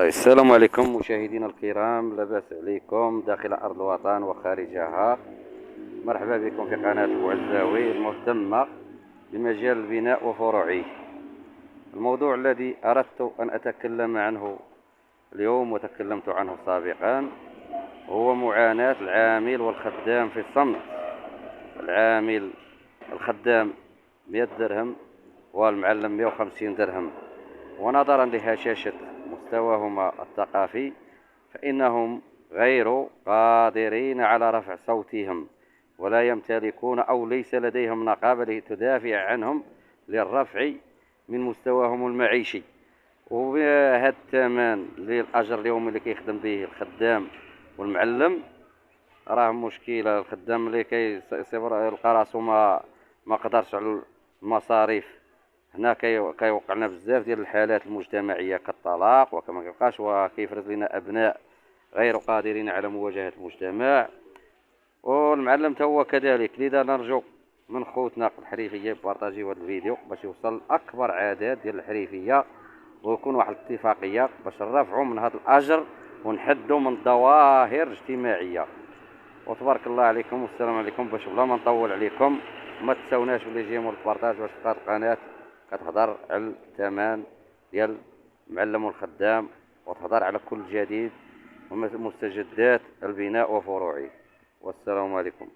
طيب، السلام عليكم مشاهدينا الكرام، لاباس عليكم داخل أرض الوطن وخارجها. مرحبا بكم في قناة البوعزاوي المهتمة بمجال البناء وفروعه. الموضوع الذي أردت أن أتكلم عنه اليوم وتكلمت عنه سابقا هو معاناة العامل والخدام في الصمت. العامل الخدام 100 درهم والمعلم 150 درهم، ونظرا لهشاشة مستواهما الثقافي فإنهم غير قادرين على رفع صوتهم، ولا يمتلكون أو ليس لديهم نقابة تدافع عنهم للرفع من مستواهم المعيشي. وبهذا الثمن للأجر اليومي اللي كيخدم به الخدام والمعلم راه مشكلة. الخدام اللي كيصبر يلقى راسو ما قدرش على المصاريف. هنا كيوقع لنا بزاف ديال الحالات المجتمعيه كالطلاق، وكما كيبقاش وكيفرز لنا ابناء غير قادرين على مواجهه المجتمع. والمعلم تا هو كذلك. لذا نرجو من خوتنا الحريفيه بارطاجيو هذا الفيديو باش يوصل لاكبر عدد ديال الحريفيه، ويكون واحد الاتفاقيه باش نرفعوا من هذا الاجر ونحدوا من ظواهر اجتماعيه. وتبارك الله عليكم والسلام عليكم. باش بلا ما نطول عليكم، ما تساوناش باللي يجي مول البارطاج باش تبقى القناه كتهضر على الثمن ديال المعلم والخدام، وتهضر على كل جديد ومستجدات البناء وفروعه. والسلام عليكم.